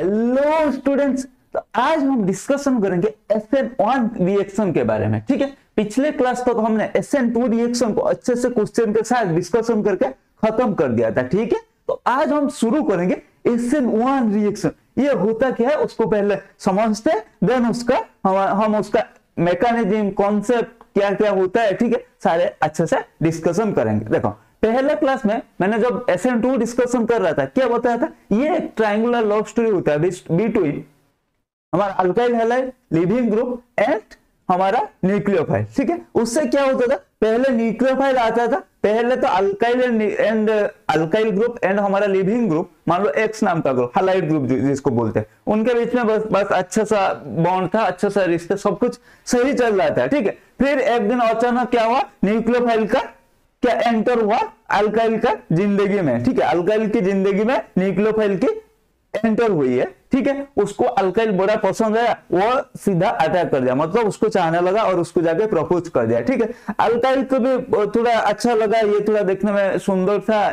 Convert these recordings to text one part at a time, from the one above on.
Hello students, तो आज हम डिस्कशन करेंगे SN1 रिएक्शन के बारे में। ठीक है, पिछले क्लास तक हमने SN2 रिएक्शन को अच्छे से क्वेश्चन के साथ डिस्कशन करके खत्म कर दिया था। ठीक है, तो आज हम शुरू करेंगे SN1 रिएक्शन। ये होता क्या है उसको पहले समझते हैं, देन उसका हम उसका मैकेनिज्म, कॉन्सेप्ट क्या क्या होता है, ठीक है, सारे अच्छे से डिस्कशन करेंगे। देखो, पहले क्लास में मैंने जब SN2 डिस्कशन कर रहा था, क्या बताया था, ये एक ट्रायंगुलर लव स्टोरी होता है बिटवीन हमारा alkyl halide leaving group and हमारा न्यूक्लियोफाइल। ठीक है, उससे क्या होता था, पहले न्यूक्लियोफाइल आता था, पहले तो अल्काइल ग्रुप एंड हमारा लिविंग ग्रुप, मान लो एक्स नाम का ग्रुप, हैलाइड ग्रुप जिसको बोलते हैं, उनके बीच में बस अच्छा सा बॉन्ड था, अच्छा सा रिश्ता, सब कुछ सही चल रहा था। ठीक है, फिर एक दिन अचानक क्या हुआ, न्यूक्लियोफाइल का क्या एंटर हुआ अल्काइल का जिंदगी में। ठीक है, अल्काइल की जिंदगी में न्यूक्लियोफाइल की एंटर हुई है। ठीक है, उसको अल्काइल बड़ा पसंद आया, वो सीधा अटैक कर दिया, मतलब उसको चाहने लगा और उसको जाके प्रपोज कर दिया। ठीक है, अल्काइल को भी थोड़ा अच्छा लगा, ये थोड़ा देखने में सुंदर था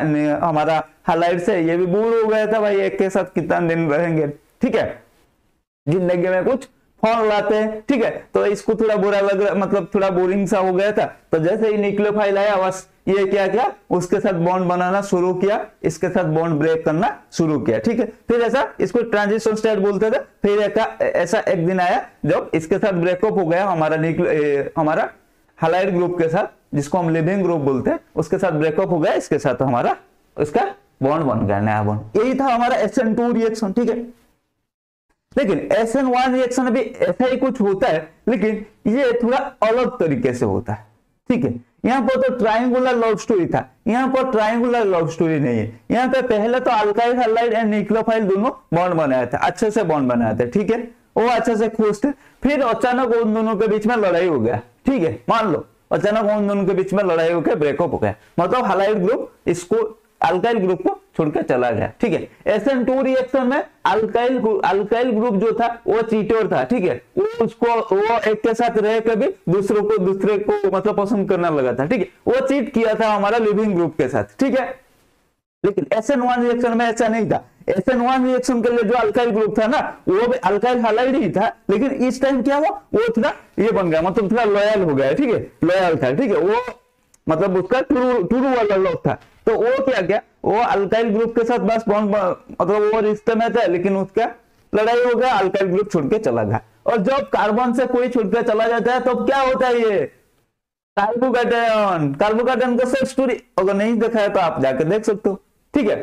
हमारा हैलाइड से, ये भी बोर हो गया था, भाई एक के साथ कितना दिन रहेंगे। ठीक है, जिंदगी में कुछ फॉर्म लाते हैं। ठीक है, तो इसको थोड़ा बुरा लग रहा, मतलब थोड़ा बोरिंग सा हो गया था। तो जैसे ही न्यूक्लियोफाइल आया, बस ये क्या उसके साथ बॉन्ड बनाना शुरू किया, इसके साथ बॉन्ड ब्रेक करना शुरू किया। ठीक है, फिर ऐसा इसको ट्रांजिशन स्टेट बोलते थे। फिर ऐसा एक दिन आया जब इसके साथ ब्रेकअप हो गया हमारा हैलाइड ग्रुप के साथ, जिसको हम लिविंग ग्रुप बोलते हैं, उसके साथ ब्रेकअप हो गया, इसके साथ हमारा उसका बॉन्ड बन गया, नया बॉन्ड। यही था हमारा SN2 रिएक्शन। ठीक है, लेकिन SN1 रिएक्शन भी ऐसा ही कुछ होता है, लेकिन ये थोड़ा अलग तरीके से होता है। ठीक है, यहाँ पर तो ट्रायंगुलर लव स्टोरी था, यहाँ पर ट्रायंगुलर लव स्टोरी नहीं है। यहाँ पे पहले तो अल्काइल हैलाइड एंड न्यूक्लियोफाइल दोनों बॉन्ड बनाए थे, अच्छे से बॉन्ड बनाए थे। ठीक है, वो अच्छे से खुश थे। फिर अचानक उन दोनों के बीच में लड़ाई हो गया। ठीक है, मान लो अचानक उन दोनों के बीच में लड़ाई होकर ब्रेकअप हो गया, मतलब हैलाइड ग्रुप इसको अल्काइल ग्रुप को छोड़कर चला गया। ठीक है, SN2 रिएक्शन में अल्काइल ग्रुप जो था वो चीटर था। ठीक है, वो एक के साथ रह के भी दूसरे को मतलब पसंद करने लगा था। ठीक है, वो चीट किया था हमारा लिविंग ग्रुप के साथ। ठीक है, लेकिन SN1 रिएक्शन में ऐसा नहीं था। SN1 रिएक्शन के लिए जो अल्काइल ग्रुप था ना, वो भी अल्काइल हैलाइड ही था, लेकिन इस टाइम क्या हुआ, वो थोड़ा ये बन गया, मतलब थोड़ा लॉयल हो गया। ठीक है, लॉयल था। ठीक है, वो मतलब उसका ट्रू वाला लव था। तो वो क्या वो अल्काइल ग्रुप के साथ बस बॉन्ड, मतलब वो रिश्ते में था, लेकिन उसका लड़ाई हो गया, अल्काइल ग्रुप छोड़ के चला गया। और जब कार्बन से कोई छोड़ के चला जाता है तो क्या होता है, ये कार्बोकैटायन का सब स्टोरी अगर नहीं देखा है तो आप जाके देख सकते हो। ठीक है,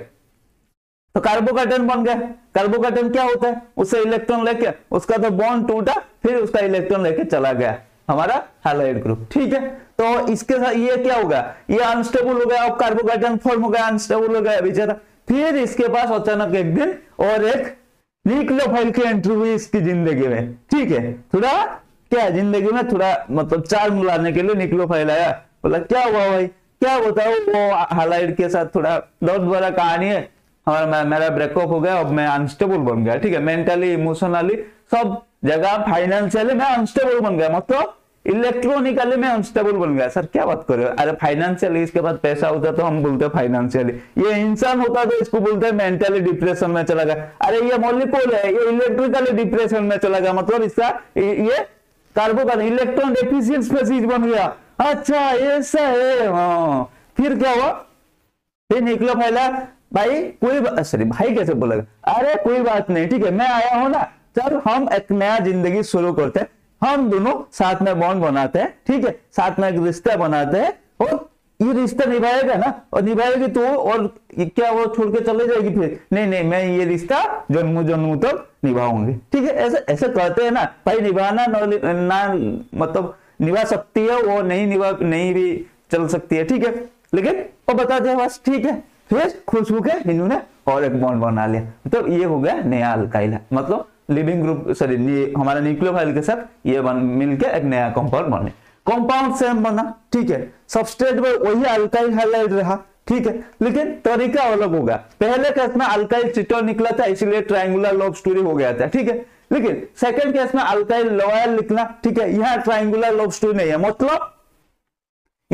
तो कार्बोकैटायन बन गया। कार्बोकैटायन क्या होता है, उससे इलेक्ट्रॉन लेके उसका तो बॉन्ड टूटा, फिर उसका इलेक्ट्रॉन लेके चला गया हमारा हैलाइड ग्रुप। ठीक है, तो इसके साथ ये क्या होगा, ये अनस्टेबल हो गया, अब कार्बोकैटायन फॉर्म हो गया, अनस्टेबल हो गया बेचारा। फिर इसके पास अचानक एक दिन और एक न्यूक्लियोफाइल की एंट्री हुई इसकी जिंदगी में। ठीक है, थोड़ा क्या जिंदगी में थोड़ा मतलब चार मिलाने के लिए न्यूक्लियोफाइल आया, बोला क्या हुआ भाई, क्या बताओ, वो हैलाइड के साथ थोड़ा दर्द भरा कहानी है, और मेरा ब्रेकअप हो गया, अब मैं अनस्टेबल बन गया। ठीक है, मेंटली, इमोशनली, सब जगह, फाइनेंशियली मैं अनस्टेबल बन गया, मतलब इलेक्ट्रॉनिकली में अनस्टेबल बन गया। सर क्या बात कर रहे हो, अरे फाइनेंशियली, इसके बाद पैसा होता तो हम बोलते फाइनेंशियली, ये इंसान होता तो इसको बोलते हैं मेंटली डिप्रेशन में चला गया। अरे ये मॉलिक्यूल है, ये इलेक्ट्रिकली डिप्रेशन में चला गया, मतलब इसका ये कार्बोकैटायन इलेक्ट्रॉन डेफिशिएंट स्पीशीज बन गया। अच्छा ऐसा है, हाँ। फिर क्या हुआ, फिर न्यूक्लियोफाइल भाई सॉरी भाई कैसे बोलेगा, अरे कोई बात नहीं, ठीक है, मैं आया हूं ना, चल हम एक नया जिंदगी शुरू करते हैं, हम दोनों साथ में बॉन्ड बनाते हैं। ठीक है, साथ में एक रिश्ता बनाते हैं, और ये रिश्ता निभाएगा ना, और निभाएगी तो, और क्या वो छोड़ के चले जाएगी फिर, नहीं, मैं ये रिश्ता जन्मों तक निभाऊंगी। ठीक है, ऐसे कहते हैं ना भाई, निभाना ना मतलब निभा सकती है वो, नहीं भी चल सकती है। ठीक है, लेकिन वो बताते हैं बस, ठीक है। फिर खुश होकर इन्होंने और एक बॉन्ड बना लिया, मतलब ये हो गया नया अल्काइल, मतलब लिविंग ग्रुप, सॉरी हमारा न्यूक्लियोफाइल के साथ ये मिलकर एक नया कंपाउंड बने, कंपाउंड सेम बना। ठीक है, सबस्ट्रेट में वही अल्काइल हैलाइड रहा। ठीक है, लेकिन तरीका अलग होगा। पहले केस में अल्काइल चीटर निकला था, इसलिए ट्रायंगुलर लव स्टोरी हो गया था। ठीक है, लेकिन सेकंड केस में अल्काइल लॉयल निकला। ठीक है, यहाँ ट्रायंगुलर लव स्टोरी नहीं है, मतलब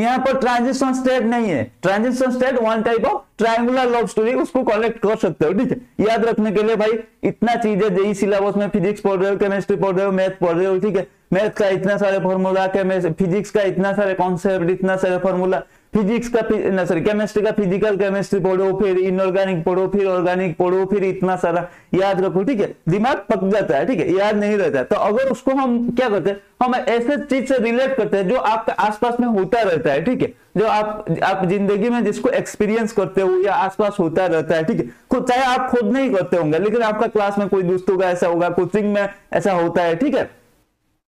यहाँ पर ट्रांजिशन स्टेट नहीं है। Transition state one type of triangular love story, उसको कलेक्ट कर सकते हो, ठीक है। याद रखने के लिए भाई इतना चीजें जेई सिलेबस में फिजिक्स पढ़ रहे हो, केमिस्ट्री पढ़ रहे हो, मैथ पढ़ रहे हो, ठीक है। मैथ का इतना सारे फॉर्मूला, फिजिक्स का इतना सारे कॉन्सेप्ट, इतना सारे फॉर्मूला, फिजिक्स का सॉरी केमिस्ट्री का फिजिकल केमिस्ट्री पढ़ो, फिर इनऑर्गेनिक पढ़ो, फिर ऑर्गेनिक पढ़ो, फिर इतना सारा याद रखो, ठीक है। दिमाग पक जाता है, ठीक है, याद नहीं रहता है। तो अगर उसको हम क्या करते हैं, हम ऐसे चीज से रिलेट करते हैं जो आपके आसपास में होता रहता है, ठीक है, जो आप जिंदगी में जिसको एक्सपीरियंस करते हो या आसपास होता रहता है, ठीक है। खुद चाहे आप खुद नहीं करते होंगे, लेकिन आपका क्लास में कोई दोस्तों का ऐसा होगा, कोचिंग में ऐसा होता है, ठीक है,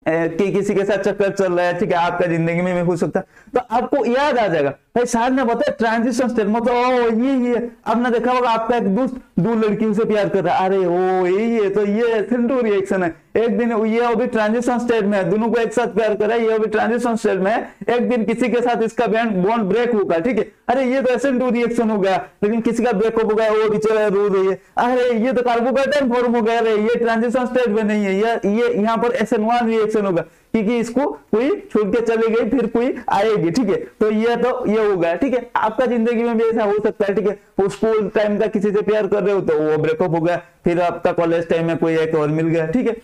कि किसी के साथ चक्कर चल रहा है, ठीक है, आपका जिंदगी में भी हो सकता है, तो आपको याद आ जाएगा भाई सर ने बताया ट्रांजिशन स्टेट मतलब ये आपने देखा होगा आपका एक दोस्त दो लड़कियों से प्यार कर रहा है, अरे ओ ये तो ये SN2 रिएक्शन है। एक दिन ये अभी ट्रांजिशन स्टेट में है, दोनों को एक साथ प्यार कर रहा है, ये अभी ट्रांजिशन स्टेट में है, एक दिन किसी के साथ इसका बॉन्ड ब्रेक होगा, ठीक है, अरे ये तो SN2 रिएक्शन हो गया, लेकिन किसी का ब्रेकअप हो गया, वो बेचारा रो रही है, अरे ये तो कार्बोकार्बन फॉर्म हो गया, अरे ये ट्रांजिशन स्टेट में नहीं है, ये यहाँ पर SN1 रिएक्शन होगा, क्योंकि इसको कोई छोड़ के चले गई, फिर कोई आएगी, ठीक है। तो ये हो गया, ठीक है। आपका जिंदगी में भी ऐसा हो सकता है, ठीक है, वो स्कूल टाइम का किसी से प्यार कर रहे हो तो वो ब्रेकअप हो गया, फिर आपका कॉलेज टाइम में कोई एक और मिल गया, ठीक है।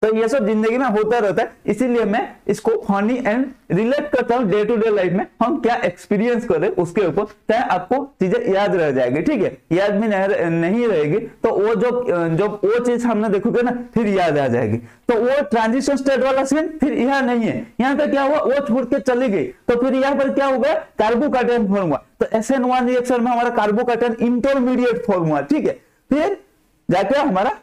तो ये सब जिंदगी में होता रहता है, इसीलिए मैं इसको फनी एंड रिलेट करता हूँ डे टू डे लाइफ में हम क्या एक्सपीरियंस करें उसके ऊपर, चाहे आपको चीजें याद रह जाएगी, ठीक है। याद भी नहीं रहेगी तो वो जब वो चीज हमने देखोगे ना फिर याद आ जाएगी। तो वो ट्रांजिशन स्टेट वाला सीन फिर यहाँ नहीं है, यहाँ पे क्या हुआ, वो छोड़ के चली गई, तो फिर यहाँ पर क्या होगा, कार्बोकार्बन फॉर्म हुआ। तो SN1 रिएक्शन में हमारा कार्बोकार्बन इंटरमीडिएट फॉर्म हुआ, ठीक है, फिर जाके हमारा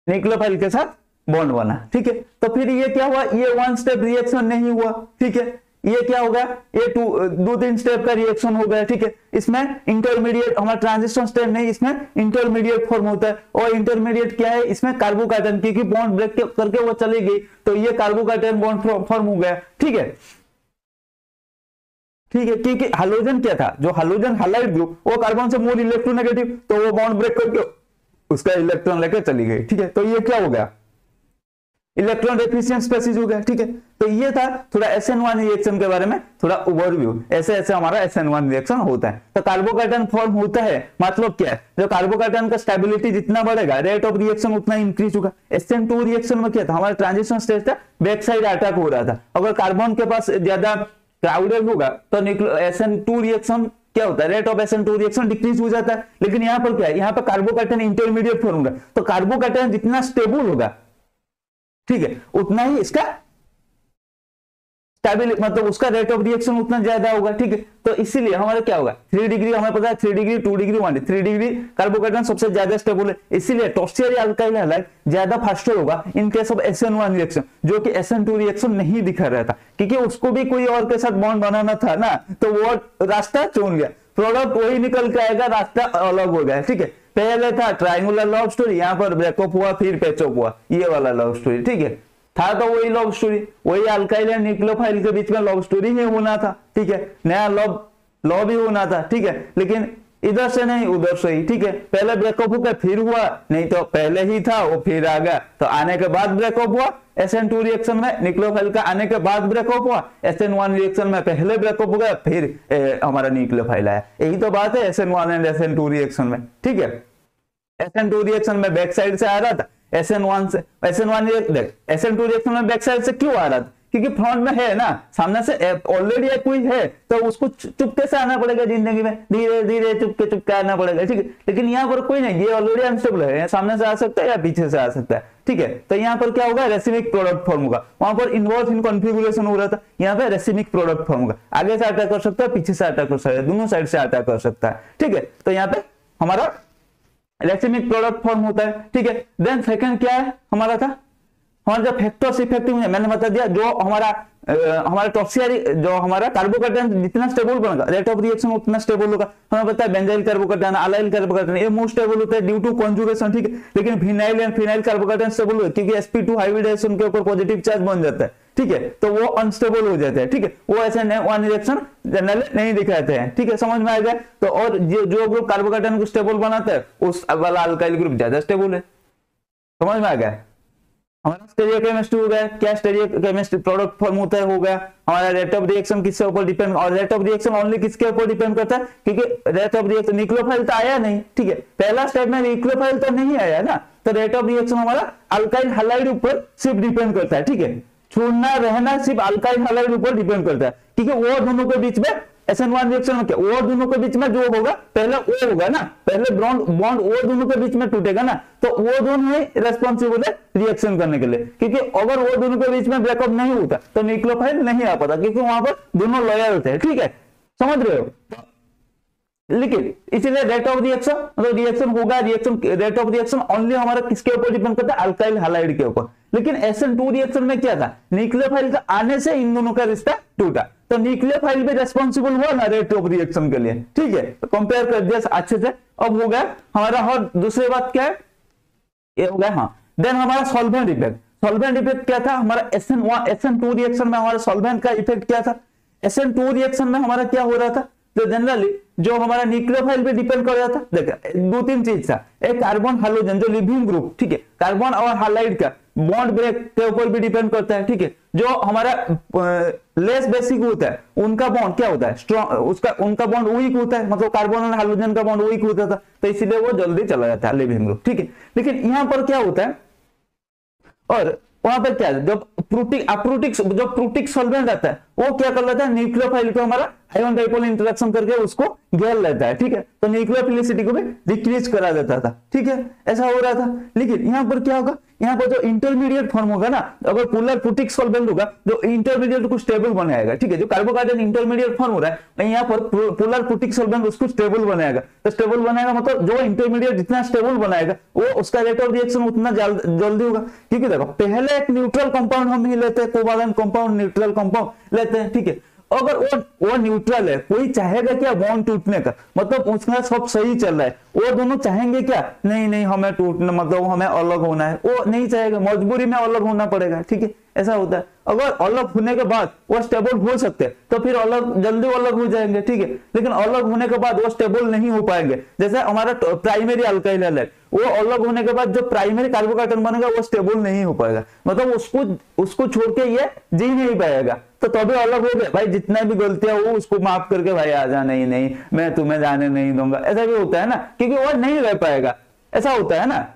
न्यूक्लियोफाइल के साथ बॉन्ड बना, ठीक है। तो फिर ये क्या हुआ, ये वन स्टेप रिएक्शन नहीं हुआ, ठीक है, ये क्या होगा, ये दो तीन स्टेप का रिएक्शन हो गया, ठीक है। इसमें इंटरमीडिएट हमारा ट्रांजिशन स्टेप नहीं, इसमें इंटरमीडिएट फॉर्म होता है, और इंटरमीडिएट क्या है, इसमें कार्बोकार्बन, क्योंकि बॉन्ड ब्रेक करके वो चली गई तो ये कार्बोकार्बन बॉन्ड फॉर्म हो गया, ठीक है, ठीक है। क्योंकि हाइड्रोजन क्या था, जो हाइड्रोजन हाइलाइट ग्रुप वो कार्बन से मोर इलेक्ट्रोनेगेटिव, तो वो बॉन्ड ब्रेक करके उसका इलेक्ट्रॉन लेकर चली गई, ठीक है। तो ये क्या हो गया, इलेक्ट्रॉन डेफिशिएंट स्पीशीज हो गया, ठीक है। तो ये था थोड़ा SN1 रिएक्शन के बारे में थोड़ा ओवरव्यू, ऐसे ऐसे हमारा SN1 रिएक्शन होता है। तो कार्बोकार्बन फॉर्म होता है, मतलब क्या है, जो कार्बोकार्बन का स्टेबिलिटी जितना बढ़ेगा रेट ऑफ रिएक्शन उतना इंक्रीज होगा। SN2 रिएक्शन में क्या था, हमारा ट्रांजिशन स्टेज था, बैक साइड अटैक हो रहा था, अगर कार्बन के पास ज्यादा क्राउडेड होगा तो SN2 रिएक्शन क्या होता है, rate of SN2 reaction decrease हो जाता है। लेकिन यहाँ पर क्या है, यहाँ पर कार्बोकार्बन इंटरमीडिएट फॉर्म होगा, तो कार्बोकार्बन जितना स्टेबल होगा, ठीक है, उतना ही इसका स्टेबिलिटी मतलब उसका रेट ऑफ रिएक्शन उतना ज्यादा होगा, ठीक है। तो इसीलिए हमारा क्या होगा, 3 डिग्री हमें पता है, 3 डिग्री 2 डिग्री 1 डिग्री 3 डिग्री कार्बोकार्बन सबसे ज्यादा स्टेबल है, इसीलिए टर्शियरी अल्काइल हैलाइड ज्यादा फास्टर होगा in case of SN1 reaction, जो कि SN2 रिएक्शन नहीं दिखा रहा था, क्योंकि उसको भी कोई और के साथ बॉन्ड बनाना था ना, तो वो रास्ता चुन लिया, प्रोडक्ट वही निकल के आएगा, रास्ता अलग हो गया, ठीक है। पहले था ट्रायंगुलर लव स्टोरी, यहाँ पर ब्रेकअप हुआ, फिर पैचअप हुआ, ये वाला लव स्टोरी, ठीक है। था तो वही लव स्टोरी, वही अल्काइल एंड न्यूक्लियोफाइल के बीच में लव स्टोरी ही होना था, ठीक है, नया लव भी होना था, ठीक है। लेकिन इधर से नहीं उधर से ही, ठीक है, पहले ब्रेकअप होकर फिर हुआ, नहीं तो पहले ही था वो फिर आ गया, तो आने के बाद ब्रेकअप हुआ। SN2 रिएक्शन में न्यूक्लियोफाइल का आने के बाद ब्रेकअप हुआ, SN1 रिएक्शन में पहले ब्रेकअप हो गया, फिर हमारा न्यूक्लियोफाइल आया। यही तो बात है SN1 एंड SN2 रिएक्शन में, ठीक है। SN2 रिएक्शन में बैक साइड से आ रहा था, SN1 रिएक्शन में बैक साइड से क्यों आ रहा था, क्योंकि फ्रंट में है ना, सामने से ऑलरेडी कोई है, तो उसको चुपके से आना पड़ेगा जिंदगी में, धीरे धीरे चुपके आना पड़ेगा, ठीक है। लेकिन यहाँ पर कोई नहीं, ये ऑलरेडी अनस्टेबल है, सामने से आ सकता है या पीछे से आ सकता है, ठीक है। तो यहाँ पर क्या होगा, रेसिमिक प्रोडक्ट फॉर्म होगा, वहां पर इन्वर्स इन कॉन्फिगरेशन हो रहा था, यहाँ पे रेसिमिक प्रोडक्ट फॉर्म होगा, आगे से अटैक कर सकता है, पीछे से अटैक कर सकता है, दोनों साइड से अटैक कर सकता है, ठीक है। तो यहाँ पे हमारा रेसिमिक प्रोडक्ट फॉर्म होता है, ठीक है। देन सेकंड क्या है हमारा था, हमारा जो फैक्टर्स इफेक्टिव है, मैंने बता दिया, जो हमारा टर्शियरी, जो हमारा कार्बोकार्बन जितना स्टेबल बनेगा रेट ऑफ रिएक्शन उतना स्टेबल होगा। हमें पता है बेंजाइल कार्बोकार्बन, अलाइल कार्बोकार्बन ये मोस्ट स्टेबल होता है ड्यू टू कॉन्जुगेशन, ठीक है। लेकिन फिनाइल एंड फिनाइल कार्बोकार्बन स्टेबल होता है, क्योंकि sp2 हाइब्रिडाइजेशन के ऊपर पॉजिटिव चार्ज बन जाता है, ठीक है, तो वो अनस्टेबल हो जाते हैं, ठीक है। वो SN1 रिएक्शन जनरली नहीं दिखाते हैं, ठीक है, समझ में आ गया। तो और जो ग्रुप कार्बोकार्बन को स्टेबल बनाता है उस वाला अल्काइल ग्रुप ज्यादा स्टेबल है, समझ में आ गया। हमारा स्टेरियोकेमिस्ट्री हो गया, क्या स्टेरियोकेमिस्ट्री प्रोडक्ट फॉर्म होता है हो गया। हमारा रेट ऑफ रिएक्शन किसके ऊपर डिपेंड, और रेट ऑफ रिएक्शन ओनली किसके ऊपर डिपेंड करता है, क्योंकि रेट ऑफ रिएक्शन न्यूक्लियोफाइल तो आया नहीं, ठीक है, पहला स्टेप में न्यूक्लियोफाइल तो नहीं आया ना, तो रेट ऑफ रिएक्शन हमारा अल्काइल हैलाइड ऊपर सिर्फ डिपेंड करता है, ठीक है, छोड़ना रहना सिर्फ अल्काइल हैलाइड ऊपर डिपेंड करता है, क्योंकि वो दोनों के बीच में SN1 रिएक्शन में क्या वो दोनों के बीच में जो होगा पहले वो होगा ना, पहले बॉन्ड वो दोनों के बीच में टूटेगा ना, तो वो दोनों ही रेस्पॉन्सिबल है रिएक्शन करने के लिए, क्योंकि अगर वो दोनों के बीच में ब्रेकअप नहीं होता तो न्यूक्लियोफाइल नहीं आ पाता, क्योंकि वहां पर दोनों लॉयल थे, ठीक है, समझ रहे हो। लेकिन इसीलिए रेट ऑफ रिएक्शन मतलब रिएक्शन होगा, reaction rate of reaction only हमारा किसके ऊपर डिपेंड करता है, अल्काइल हैलाइड के ऊपर। लेकिन SN2 रिएक्शन में क्या था, न्यूक्लियोफाइल का आने से इन दोनों का रिश्ता टूटा, तो न्यूक्लियोफाइल भी रेस्पॉन्सिबल हुआ ना रेट ऑफ रिएक्शन के लिए, ठीक है, तो कंपेयर कर दिया अच्छे से। अब हो गया हमारा, और दूसरी बात क्या है, ये हो गया, हाँ, देन हमारा सॉल्वेंट इफेक्ट। सॉल्वेंट इफेक्ट क्या था हमारा, SN2 रिएक्शन में हमारा सॉल्वेंट का इफेक्ट क्या था, SN2 रिएक्शन में हमारा क्या हो रहा था, तो जनरली जो हमारा न्यूक्लियोफाइल पे डिपेंड कर रहा था, देखा दो तीन चीज था, एक कार्बन हाइड्रोजन जो लिविंग ग्रुप, ठीक है, कार्बन और हाइलाइड का बॉन्ड ब्रेक के ऊपर भी डिपेंड करता है, ठीक है, जो हमारा लेस बेसिक होता है उनका बॉन्ड क्या होता है, स्ट्रॉन्ग, उसका उनका बॉन्ड वीक होता है, मतलब कार्बन और हाइड्रोजन का बॉन्ड वीक होता था, तो इसीलिए वो जल्दी चला जाता है लिविंग ग्रुप, ठीक है। लेकिन यहाँ पर क्या होता है, और वहां पर क्या है, जब प्रूटिक सॉल्वेंट आता है वो क्या कर लेता है, न्यूक्लियोफाइल को हमारा आयन डाइपोल इंटरेक्शन करके उसको घेर लेता है, ठीक है, तो न्यूक्लियोफिलिसिटी को भी डिक्रीज करा देता था, ठीक है, ऐसा हो रहा था। लेकिन यहाँ पर क्या होगा, यहाँ पर जो इंटरमीडिएट फॉर्म होगा ना, अगर पोलर प्रूटिक सॉल्वेंट होगा जो इंटरमीडिएट को स्टेबल बनाएगा, ठीक है, जो कार्बोहाइड्रेट इंटरमीडिएट फॉर्म हो रहा है यहाँ पर पोलर प्रूटिक सॉल्वेंट उसको स्टेबल बनाएगा, तो स्टेबल बनाएगा मतलब जो इंटरमीडिएट जितना स्टेबल बनाएगा वो उसका रेट ऑफ रिएक्शन उतना जल्दी होगा, क्योंकि देखो पहले एक न्यूट्रल कंपाउंड हम ही लेते हैं, कोवैलेंट कंपाउंड न्यूट्रल कंपाउंड लेते हैं, ठीक है, अगर वो न्यूट्रल है, कोई चाहेगा क्या बॉन्ड टूटने का, मतलब उसका सब सही चल रहा है, वो दोनों चाहेंगे क्या, नहीं नहीं हमें टूटना मतलब हमें अलग होना है, वो नहीं चाहेगा, मजबूरी में अलग होना पड़ेगा, ठीक है, ऐसा होता है। अगर अलग होने के बाद वो स्टेबल हो सकते हैं तो फिर अलग जल्दी अलग हो जाएंगे, ठीक है, लेकिन अलग होने के बाद वो स्टेबल नहीं हो पाएंगे, जैसे हमारा प्राइमरी अल्काइल हैलाइड, वो अलग होने के बाद जो प्राइमरी कार्बोकार्बन बनेगा वो स्टेबल नहीं हो पाएगा, मतलब उसको छोड़ के ये जी नहीं पाएगा, तो तभी अलग हो गए भाई, जितना भी गलतियां हो उसको माफ करके भाई आजा, नहीं नहीं मैं तुम्हें जाने नहीं दूंगा, ऐसा भी होता है ना, क्योंकि वो नहीं रह पाएगा, ऐसा होता है ना।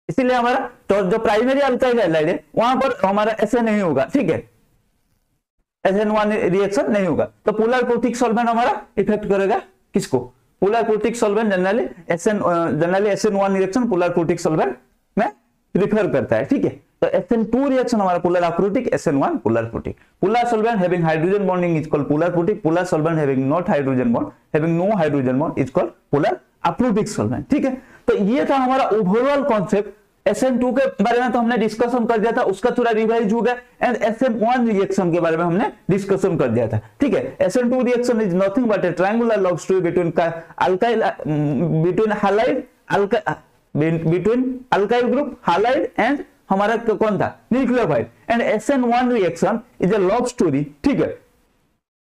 इसीलिए हमारा तो जो प्राइमरी अल्काइल हैलाइड है वहां पर हमारा ऐसे नहीं होगा, ठीक है, SN1 रिएक्शन नहीं होगा, तो पोलर प्रूटिक सॉल्वेंट हमारा इफेक्ट करेगा किसको, polar protic solvent generally SN1 reaction polar protic solvent में रिफर करता है, ठीक है, तो SN2 रिएक्शन हमारा polar aprotic, SN1 polar protic, polar solvent having hydrogen bonding is called polar protic, polar solvent having not hydrogen bond having no hydrogen bond is called polar aprotic solvent, ठीक है। तो ये था हमारा overall concept, SN2 के बारे में तो हमने डिस्कशन कर दिया था, उसका थोड़ा रिवाइज हो गया, एंड SN1 रिएक्शन के बारे में हमने डिस्कशन कर दिया था, ठीक है। SN2 reaction is nothing but A triangular love story between alkyl group halide and हमारा कौन था, nucleophile, and SN1 reaction is a love story, ठीक है,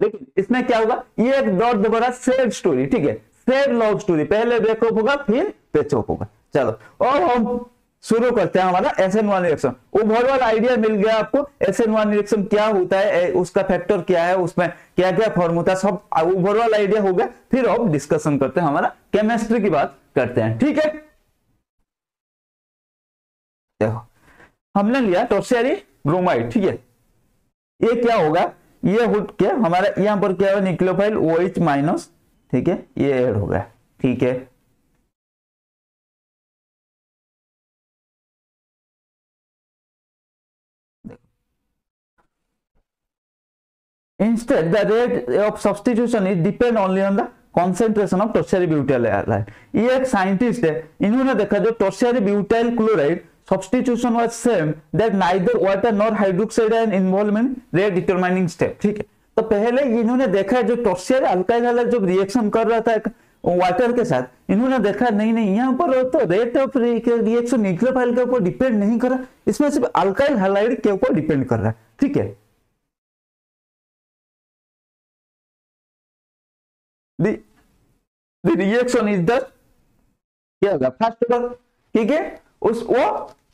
लेकिन इसमें क्या होगा, ये एक बहुत बड़ा शेयर स्टोरी, ठीक है, शेयर लव स्टोरी, पहले ब्रेकअप होगा फिर पैचअप होगा। चलो और हम शुरू करते हैं हमारा SN1 रिएक्शन। ओवरऑल आइडिया मिल गया आपको SN1 रिएक्शन क्या होता है, उसका फैक्टर क्या है, उसमें क्या क्या फॉर्म होता है, सब ओवरऑल आइडिया हो गया। फिर अब डिस्कशन करते हैं, हमारा केमिस्ट्री की बात करते हैं, ठीक है। देखो हमने लिया टर्शियरी ब्रोमाइड, ठीक है, ये क्या होगा, ये हुड क्या हमारा यहाँ पर क्या है, न्यूक्लियोफाइल OH माइनस, ठीक है, ये ऐड हो गया, ठीक है, instead the rate of substitution is depend only on the concentration of tertiary butyl halide। ये एक साइंटिस्ट है, इन्होंने देखा जो tertiary butyl chloride substitution was same that neither water nor hydroxide are involved in rate determining step, ठीक है। तो पहले इन्होंने देखा है जो टर्शियरी अल्काइल हैलाइड जब रिएक्शन कर रहा था वाटर के साथ, इन्होंने देखा नहीं यहाँ पर तो रेट ऑफ रिएक्शन न्यूक्लियोफाइल के ऊपर डिपेंड नहीं कर रहा, इसमें सिर्फ अल्काइल हैलाइड के ऊपर डिपेंड कर रहा है, ठीक है। The reaction is the क्या होगा फर्स्ट ऑर्डर, ठीक है, उस वो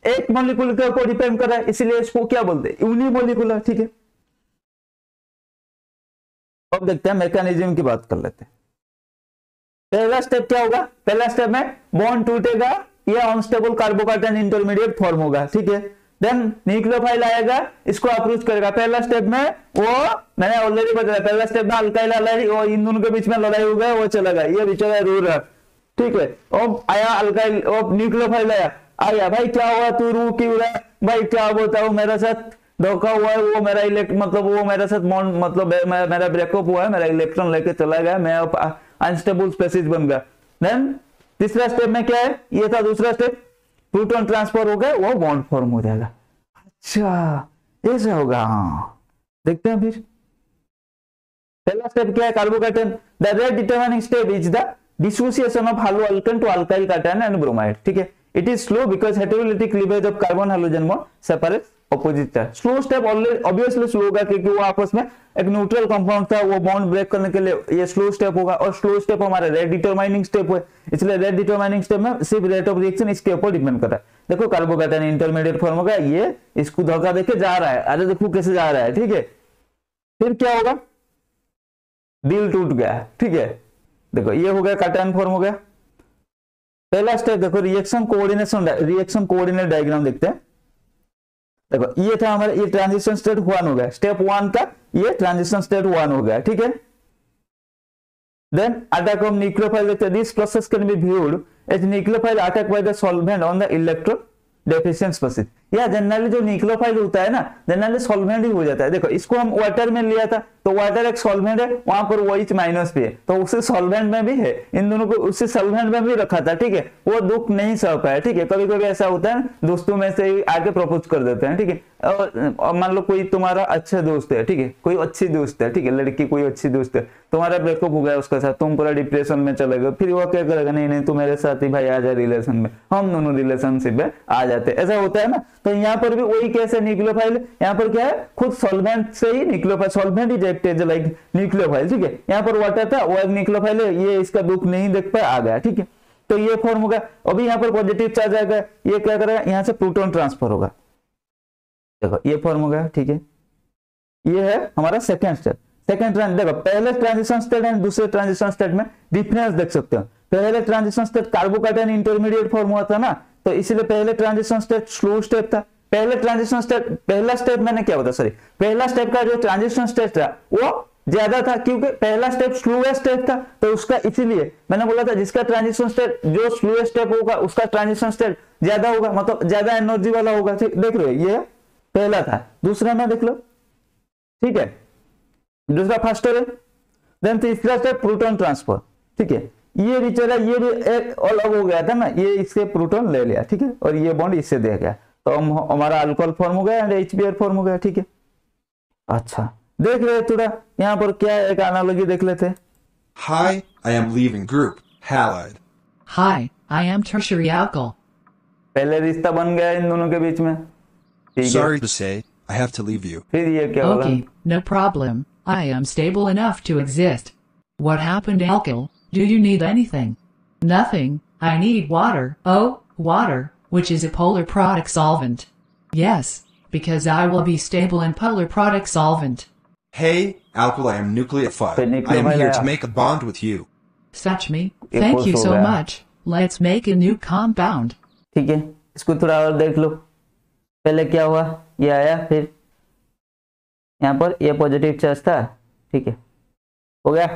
एक मॉलिक्यूल के ऊपर डिपेंड कर रहा है, इसलिए इसको क्या बोलते हैं, यूनिमोलिकुलर। ठीक है, अब देखते हैं मैकेनिज्म की बात कर लेते हैं। पहला स्टेप क्या होगा, पहला स्टेप में बॉन्ड टूटेगा, ये अनस्टेबल कार्बोकेटायन इंटरमीडिएट फॉर्म होगा। ठीक है, देन न्यूक्लियोफाइल आएगा, इसको अप्रोच करेगा। पहला स्टेप में वो मैंने ऑलरेडी बताया, पहला स्टेप में अल्काइल हैलाइड, वो इन दोनों के बीच में लड़ाई हो गया, वो चला गया, ये बेचारा रो रहा। ठीक है, अब आया अल्काइल, अब न्यूक्लियोफाइल आया भाई क्या हुआ, तू रो क्यों रहा भाई, क्या बताऊं, मेरे साथ धोखा हुआ है, वो मेरा मतलब वो मेरे साथ मतलब मेरा ब्रेकअप हुआ है, मेरा इलेक्ट्रॉन लेके चला गया, मैं अब अनस्टेबल स्पेसिस बन गया। देन तीसरा स्टेप में क्या है, ये था दूसरा स्टेप, प्रोटॉन ट्रांसफर हो गया, वो बॉन्ड फॉर्म हो जाएगा। अच्छा ऐसा होगा, हाँ देखते हैं फिर। पहला स्टेप क्या है, carbocation, the rate determining step is the dissociation of haloalkane to alkyl cation and bromide. ठीक है, it is slow because heterolytic cleavage of carbon hydrogen bond separate opposite है। स्लो स्टेप ऑब्वियसली स्लो होगा क्योंकि वो आपस में एक neutral compound था, वो बॉन्ड ब्रेक करने के लिए ये स्लो स्टेप होगा। और स्लो स्टेप हमारा रेट डिटरमाइनिंग स्टेप है, इसलिए रेट डिटरमाइनिंग स्टेप में सिर्फ रेट ऑफ रिएक्शन इसके ऊपर डिपेंड करता है। देखो कार्बोकेटायन इंटरमीडिएट फॉर्म होगा, ये इसको धोखा देके जा रहा है, अरे देखो कैसे जा रहा है। ठीक है, फिर क्या होगा, दिल टूट गया। ठीक है, देखो ये हो गया कैटायन फॉर्म हो गया। पहला स्टेप देखो रिएक्शन कोऑर्डिनेट डायग्राम देखते हैं। देखो ये था हमारा, ये ट्रांजिशन स्टेट 1 हो गया, स्टेप 1 का ये ट्रांजिशन स्टेट 1 हो गया। ठीक है, देन अटैक ऑफ न्यूक्लियोफाइल देखते हैं। This process can be viewed as nucleophile attack by the solvent on the electrode deficient species. या जनरली जो न्यूक्लियोफाइल होता है ना, जनरली सॉल्वेंट ही हो जाता है। देखो इसको हम वाटर में लिया था, तो वाटर एक सॉल्वेंट है, वहां पर OH माइनस भी है, तो उसे सॉल्वेंट में भी है, इन दोनों को उसे सॉल्वेंट में भी रखा था। ठीक है, वो दुख नहीं सह पाया। ठीक है, कभी कभी ऐसा होता है, दोस्तों में से आके प्रपोज कर देते हैं। ठीक है, और मान लो कोई तुम्हारा अच्छा दोस्त है, ठीक है, कोई अच्छी दोस्त है, ठीक है, लड़की कोई अच्छी दोस्त है, तुम्हारा ब्रेकअप हो गया उसके साथ, तुम पूरा डिप्रेशन में चले गए, फिर वो क्या करेगा, नहीं नहीं तू मेरे साथ ही भाई आ जा रिलेशन में, हम दोनों रिलेशनशिप में आ जाते, ऐसा होता है ना। तो यहाँ पर भी वही केस है, न्यूक्लियोफाइल यहाँ पर क्या है, खुद सॉल्वेंट से ही nucleophile, solvent is acted like nucleophile. ठीक है, यहाँ पर वाटर था, वो एक न्यूक्लियोफाइल है, ये इसका दुख नहीं देख पाया, आ गया। ठीक है, तो ये फॉर्म होगा। अभी यहाँ पर पॉजिटिव चार्ज आएगा, ये क्या करेगा, यहाँ से प्रोटॉन ट्रांसफर होगा। देखो ये फॉर्म हो गया। ठीक है, ये है हमारा सेकंड स्टेप। देखो पहले ट्रांजिशन स्टेट एंड दूसरे ट्रांजिशन स्टेट में डिफरेंस देख सकते हो। पहले transition state carbocation intermediate form हुआ था ना, तो इसलिए पहले ट्रांजिशन स्टेट स्लो स्टेप था। पहला स्टेप मैंने क्या बताया, सॉरी, पहला स्टेप का जो ट्रांजिशन स्टेट था वो ज्यादा था, क्योंकि पहला स्टेप स्लोएस्ट स्टेप था, तो उसका इसीलिए मैंने बोला था जिसका ट्रांजिशन स्टेट जो स्लोएस्ट स्टेप होगा उसका ट्रांजिशन स्टेट ज्यादा होगा, मतलब ज्यादा एनर्जी वाला होगा। देख रहे हो, ये पहला था, दूसरा में देख लो। ठीक है, दूसरा फास्टर है। देन तीसरा स्टेप प्रोटॉन ट्रांसफर। ठीक है, ये बेचारा ये भी एक अलग हो गया था ना, ये इससे प्रोटॉन ले लिया। ठीक है, और ये बॉन्ड इससे दे गया, तो हमारा अल्कोहल फॉर्म हो गया एंड HBr फॉर्म हो गया। ठीक है, अच्छा देख रहे थोड़ा यहाँ पर क्या है, एक एनालॉजी देख लेते हैं। Hi, I am leaving group halide. Hi, I am tertiary alkyl. पहले रिश्ता बन गया इन दोनों के बीच में। ठीक है, Sorry to say, I have to leave you. फिर ये क्या होगा, Okay, no problem. I am stable enough to exist. What happened, alkyl? Do you need anything? Nothing. I need water. Oh, water, which is a polar product solvent. Yes, because I will be stable in polar product solvent. Hey, alkyl, I am nucleophile. I am here to make a bond with you. Such me. Thank you so much. Let's make a new compound. ठीक है, इसको थोड़ा और देख लो। पहले क्या हुआ, ये आया, फिर यहाँ पर ये पॉजिटिव चार्ज था। ठीक है, हो गया,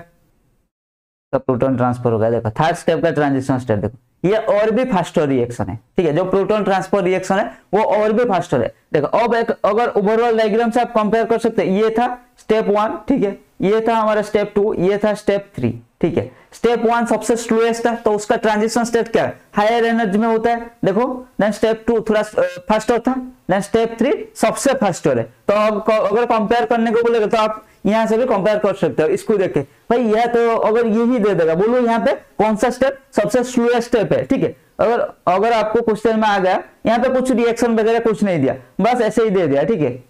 तो प्रोटॉन ट्रांसफर हो गया। देखो थर्ड स्टेप का ट्रांजिशन स्टेप, देखो ये और भी फास्टर रिएक्शन है। ठीक है, जो प्रोटॉन ट्रांसफर रिएक्शन है वो और भी फास्टर है। देखो अब एक अगर ओवरऑल डायग्राम से आप कंपेयर कर सकते हैं, ये था स्टेप 1, ठीक है, ये था हमारा स्टेप 2, ये था स्टेप 3। ठीक है, स्टेप 1 सबसे स्लोएस्ट था, तो उसका ट्रांजिशन स्टेट क्या है, हायर एनर्जी में होता है। देखो देन स्टेप 2 थोड़ा फास्टर था, देन स्टेप 3 सबसे फास्टर है। तो अब अगर कंपेयर करने को बोलेगा तो आप यहां से भी कंपेयर कर सकते हो। इसको देख के भाई यह तो अगर यही दे देगा, बोलो यहाँ पे कौन सा स्टेप सबसे स्लोएस्ट स्टेप है। ठीक है, अगर आपको क्वेश्चन में आ गया, यहाँ पे कुछ रिएक्शन वगैरह कुछ नहीं दिया, बस ऐसे ही दे दिया। ठीक है,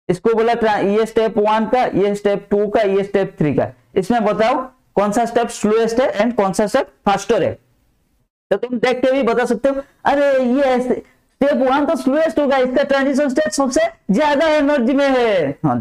इसको बोला ये स्टेप 1 का, ये स्टेप 2 का, ये स्टेप 3 का, इसमें बताओ कौन सा स्टेप स्लोएस्ट है एंड कौन सा स्टेप फास्टर है। तो तुम देख के भी बता सकते हो, अरे ये स्टेप 1 तो स्लोएस्ट होगा, इसका ट्रांजिशन स्टेट सबसे ज्यादा एनर्जी में है। हाँ